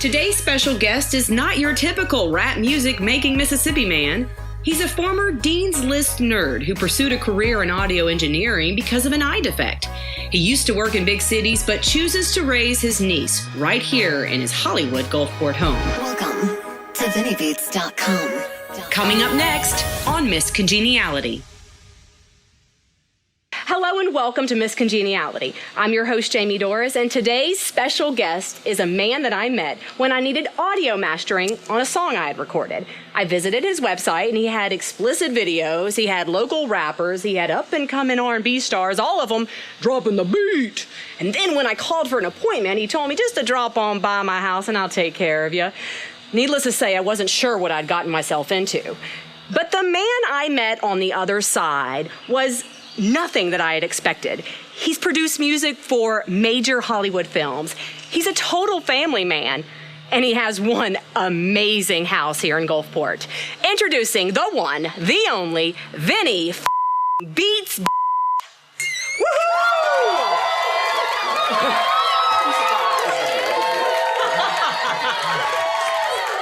Today's special guest is not your typical rap music making Mississippi man. He's a former Dean's List nerd who pursued a career in audio engineering because of an eye defect. He used to work in big cities, but chooses to raise his niece right here in his Hollywood Gulfport home. Welcome to VinnieBeatz.com. Coming up next on MS Congeniality. Hello and welcome to MS Congeniality. I'm your host, Jamie Doris, and today's special guest is a man that I met when I needed audio mastering on a song I had recorded. I visited his website and he had explicit videos, he had local rappers, he had up-and-coming R&B stars, all of them dropping the beat. And then when I called for an appointment, he told me just to drop on by my house and I'll take care of you. Needless to say, I wasn't sure what I'd gotten myself into. But the man I met on the other side was nothing that I had expected. He's produced music for major Hollywood films. He's a total family man, and he has one amazing house here in Gulfport. Introducing the one, the only, Vinnie Beatz. Woohoo!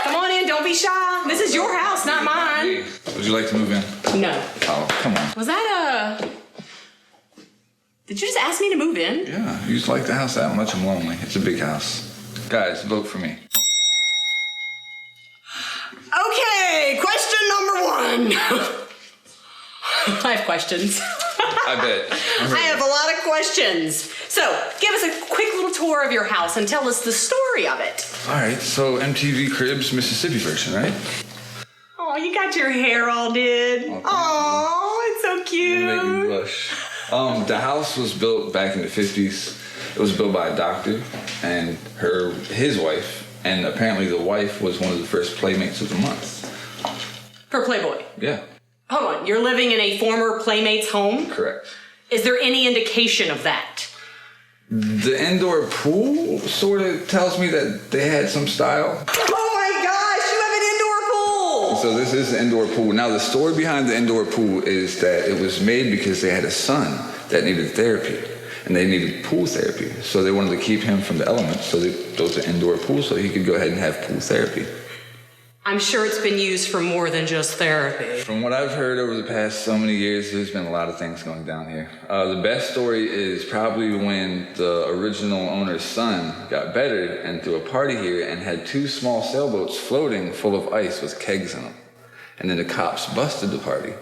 Come on in, don't be shy. This is your house, not mine. Would you like to move in? No. Oh, come on. Was that a... Did you just ask me to move in? Yeah, you just like the house that much. I'm lonely. It's a big house. Guys, vote for me. Okay, question number 1. I have questions. I bet. I have a lot of questions. So, give us a quick little tour of your house and tell us the story of it. All right, so MTV Cribs Mississippi version, right? Oh, you got your hair all did. Oh, it's so cute. You make me blush. The house was built back in the 50s. It was built by a doctor and his wife, and apparently the wife was one of the first Playmates of the month. For Playboy? Yeah. Hold on, you're living in a former Playmate's home? Correct. Is there any indication of that? The indoor pool sort of tells me that they had some style. Oh my gosh, you have an indoor pool! So this is the indoor pool. Now the story behind the indoor pool is that it was made because they had a son that needed therapy. And they needed pool therapy. So they wanted to keep him from the elements. So they built an indoor pool so he could go ahead and have pool therapy. I'm sure it's been used for more than just therapy. From what I've heard over the past so many years, there's been a lot of things going down here. The best story is probably when the original owner's son got bettered and threw a party here and had 2 small sailboats floating full of ice with kegs in them. And then the cops busted the party.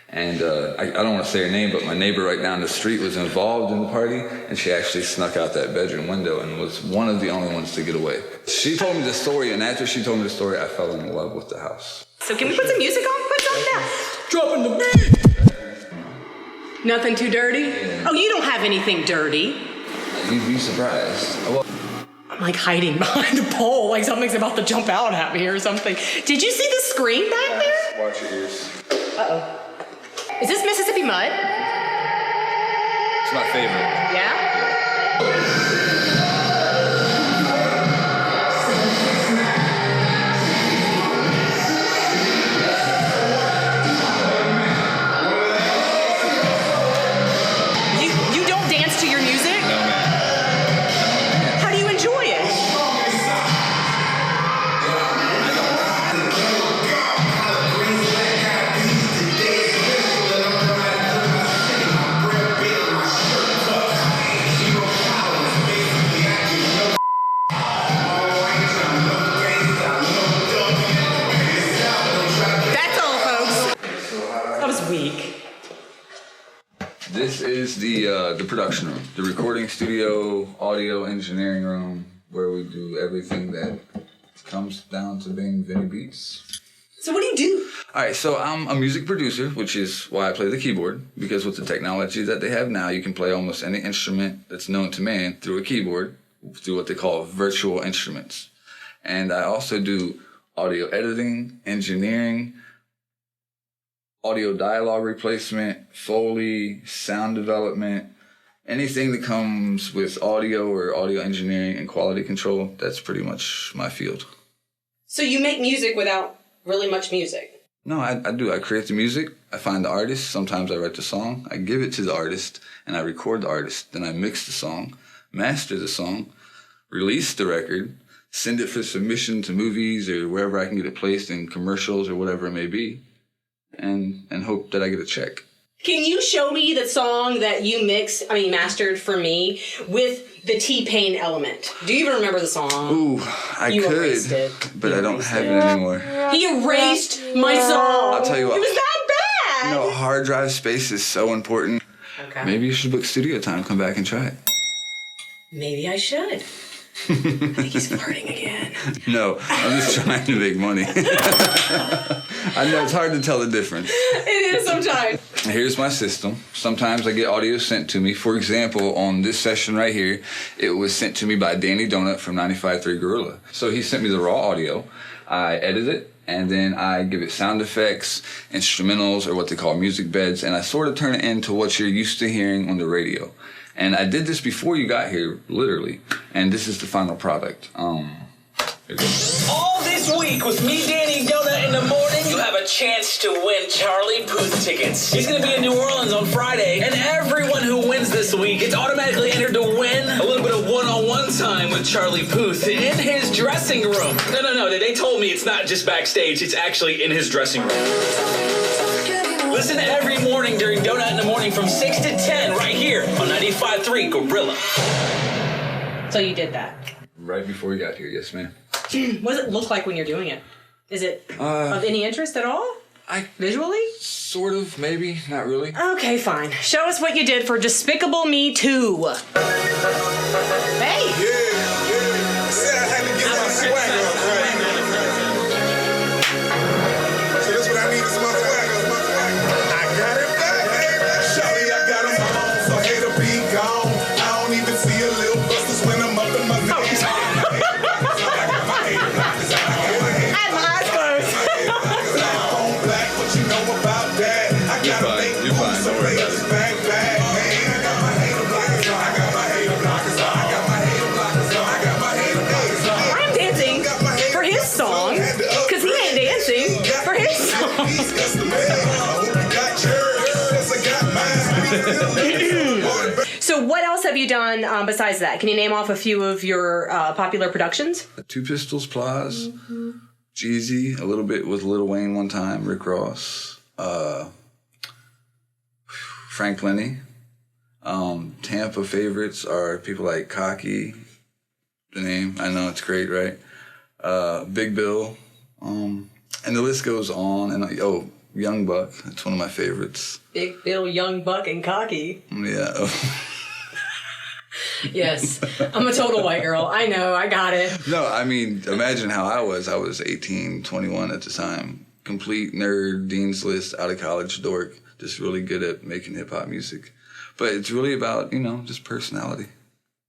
And I don't want to say her name, but my neighbor right down the street was involved in the party, and she actually snuck out that bedroom window and was one of the only ones to get away. She told me the story, and after she told me the story, I fell in love with the house. So can we put some music on? Put something down. Dropping the beat! Nothing too dirty? Yeah. Oh, you don't have anything dirty. You'd be surprised. I'm like hiding behind a pole, like something's about to jump out at me or something. Did you see the screen back there? Watch your ears. Uh-oh. Is this Mississippi mud? It's my favorite. Yeah? You don't dance to your music? No, man. How do you enjoy it? That's all, folks. That was weak. This is the production room, the recording studio, audio engineering room, where we do everything that comes down to being Vinnie Beatz. So what do you do? All right, so I'm a music producer, which is why I play the keyboard, because with the technology that they have now, you can play almost any instrument that's known to man through a keyboard, through what they call virtual instruments. And I also do audio editing, engineering, audio dialogue replacement, Foley, sound development, anything that comes with audio or audio engineering and quality control, that's pretty much my field. So you make music without really much music? No, I do. I create the music. I find the artist. Sometimes I write the song. I give it to the artist, and I record the artist. Then I mix the song, master the song, release the record, send it for submission to movies or wherever I can get it placed in commercials or whatever it may be, and hope that I get a check. Can you show me the song that you mastered for me with the T-Payn element? Do you even remember the song? Ooh, I could, but I don't have it anymore. He erased my song. I'll tell you what. It was that bad. No, hard drive space is so important. Okay. Maybe you should book studio time, come back and try it. Maybe I should. I think he's flirting again. No, I'm just trying to make money. I know it's hard to tell the difference. It is sometimes. Here's my system. Sometimes I get audio sent to me. For example, on this session right here, it was sent to me by Danny Donut from 95.3 Gorilla. So he sent me the raw audio. I edit it, and then I give it sound effects, instrumentals, or what they call music beds, and I sort of turn it into what you're used to hearing on the radio. And I did this before you got here, literally. And this is the final product. Here it goes. All this week with me, Danny Donut, in the morning, you have a chance to win Charlie Puth tickets. He's going to be in New Orleans on Friday, and everyone who wins this week is automatically entered to win a little bit of one-on-one time with Charlie Puth in his dressing room. No. They told me it's not just backstage. It's actually in his dressing room. Listen every morning during Donut in the Morning from 6 to 10 right here on 95.3 Gorilla. So you did that. Right before you got here, yes, ma'am. What does it look like when you're doing it? Is it of any interest at all? Visually? Sort of, maybe, not really. Okay, fine. Show us what you did for Despicable Me 2. Hey! Yeah. Said I had to get my swagger up, right? So that's what I need is my swagger. I got it back. Shawty, I got him on, so hate to be gone. I don't even see a little busters when I'm up in my zone. I got my hater blockers out. I have my eyes closed. Black on black, what you know about that? I gotta make moves, so they just bang, bang. Man, I got my hater blockers on. I got my hater blockers on. I got my hater blockers on. I got my hater blockers on. I'm dancing for his song, because he ain't dancing for his song. So what else have you done besides that? Can you name off a few of your popular productions? Two Pistols, Plies, Jeezy, a little bit with Lil Wayne one time, Rick Ross, Frank Lenny. Tampa favorites are people like Cocky, the name, I know it's great, right? Big Bill, and the list goes on. And Young Buck, that's one of my favorites. Big Bill, Young Buck, and Cocky. Yeah. Yes, I'm a total white girl. I know, I got it. No, I mean, imagine how I was. I was 18, 21 at the time. Complete nerd, Dean's List, out of college dork, just really good at making hip-hop music. But it's really about, just personality.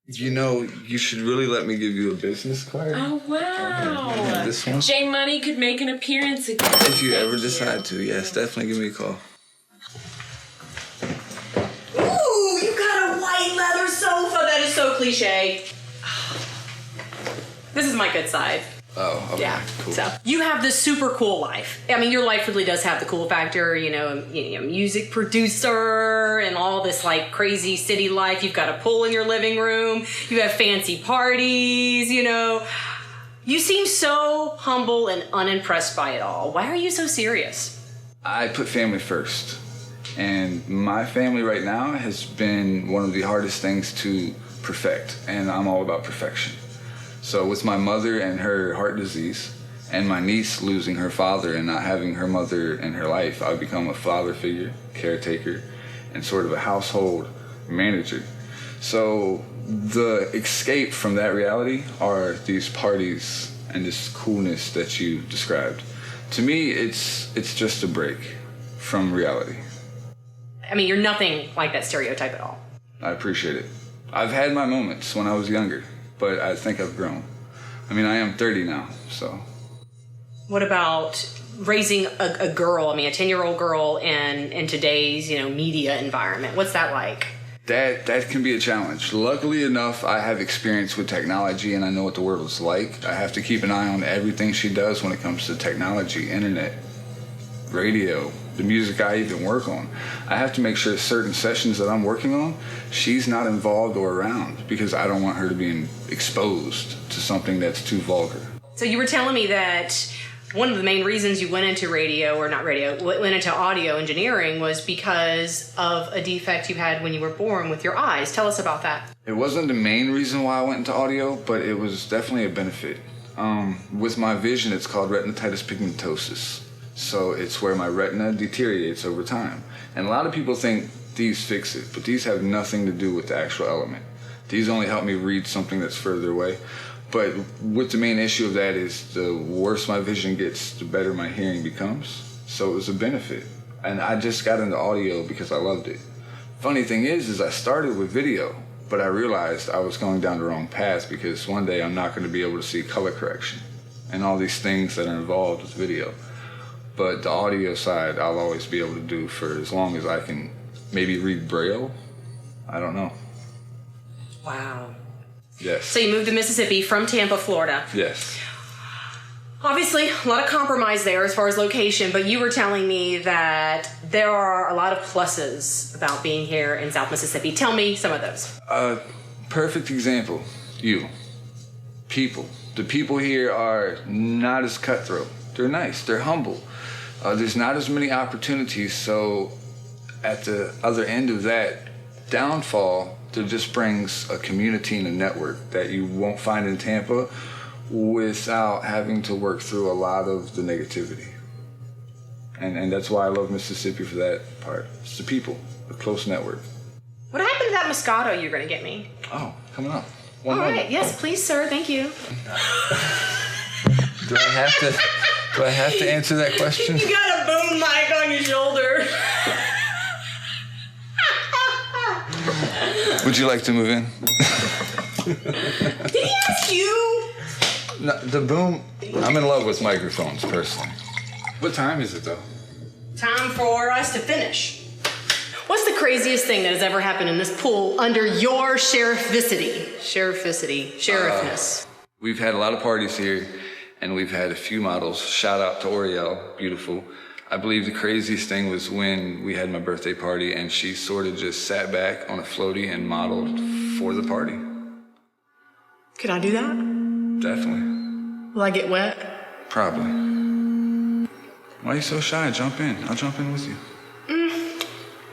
You should really let me give you a business card. Oh, wow. This one. J Money could make an appearance again. If you ever decide to, yes, definitely give me a call. Ooh, you got a white leather sofa. That is so cliche. This is my good side. Oh, okay. Yeah. Cool. So you have this super cool life. I mean, your life really does have the cool factor. Music producer and all this like crazy city life. You've got a pool in your living room. You have fancy parties. You seem so humble and unimpressed by it all. Why are you so serious? I put family first. And my family right now has been one of the hardest things to perfect. And I'm all about perfection. So with my mother and her heart disease, and my niece losing her father and not having her mother in her life, I've become a father figure, caretaker, and sort of a household manager. So the escape from that reality are these parties and this coolness that you described. To me, it's just a break from reality. I mean, you're nothing like that stereotype at all. I appreciate it. I've had my moments when I was younger, but I think I've grown. I mean, I am 30 now, so. What about raising a girl, a 10-year-old girl in today's, media environment? What's that like? That can be a challenge. Luckily enough, I have experience with technology and I know what the world is like. I have to keep an eye on everything she does when it comes to technology, internet, radio, the music I even work on. I have to make sure certain sessions that I'm working on, she's not involved or around because I don't want her to be exposed to something that's too vulgar. So you were telling me that one of the main reasons you went into went into audio engineering was because of a defect you had when you were born with your eyes. Tell us about that. It wasn't the main reason why I went into audio, but it was definitely a benefit. With my vision, it's called retinitis pigmentosus. So it's where my retina deteriorates over time. And a lot of people think these fix it, but these have nothing to do with the actual element. These only help me read something that's further away. But what the main issue of that is, the worse my vision gets, the better my hearing becomes. So it was a benefit. And I just got into audio because I loved it. Funny thing is I started with video, but I realized I was going down the wrong path because one day I'm not going to be able to see color correction and all these things that are involved with video. But the audio side, I'll always be able to do for as long as I can maybe read Braille. I don't know. Wow. Yes. So you moved to Mississippi from Tampa, Florida. Yes. Obviously, a lot of compromise there as far as location, but you were telling me that there are a lot of pluses about being here in South Mississippi. Tell me some of those. Perfect example, you. People. The people here are not as cutthroat. They're nice, they're humble. There's not as many opportunities, so at the other end of that downfall, there just brings a community and a network that you won't find in Tampa without having to work through a lot of the negativity. And that's why I love Mississippi for that part. It's the people, the close network. What happened to that Moscato you're going to get me? Oh, coming up. All right, yes, please, sir, thank you. Do I have to answer that question? You got a boom mic on your shoulder. Would you like to move in? Did he ask you? No, the boom, I'm in love with microphones, personally. What time is it, though? Time for us to finish. What's the craziest thing that has ever happened in this pool under your sheriffness? We've had a lot of parties here, and we've had a few models. Shout out to Oriel, beautiful. I believe the craziest thing was when we had my birthday party, and she sort of just sat back on a floaty and modeled for the party. Could I do that? Definitely. Will I get wet? Probably. Why are you so shy? Jump in. I'll jump in with you.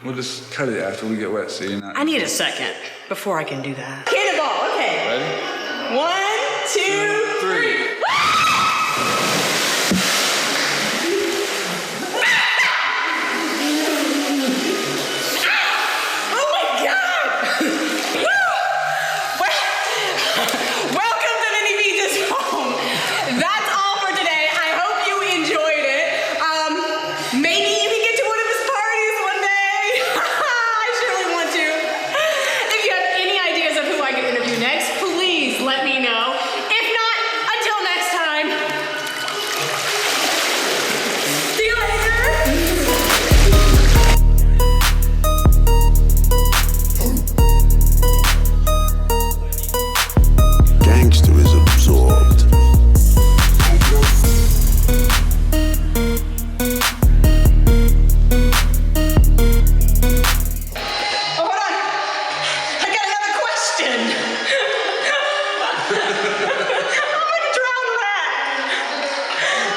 We'll just cut it after we get wet, so you're not... I need a second before I can do that. Cannonball, okay. Ready? 1, 2, 3.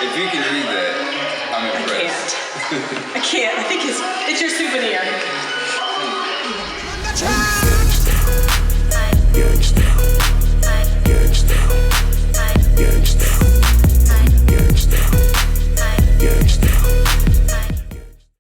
If you can read that, I'm impressed. I can't. I think it's your souvenir.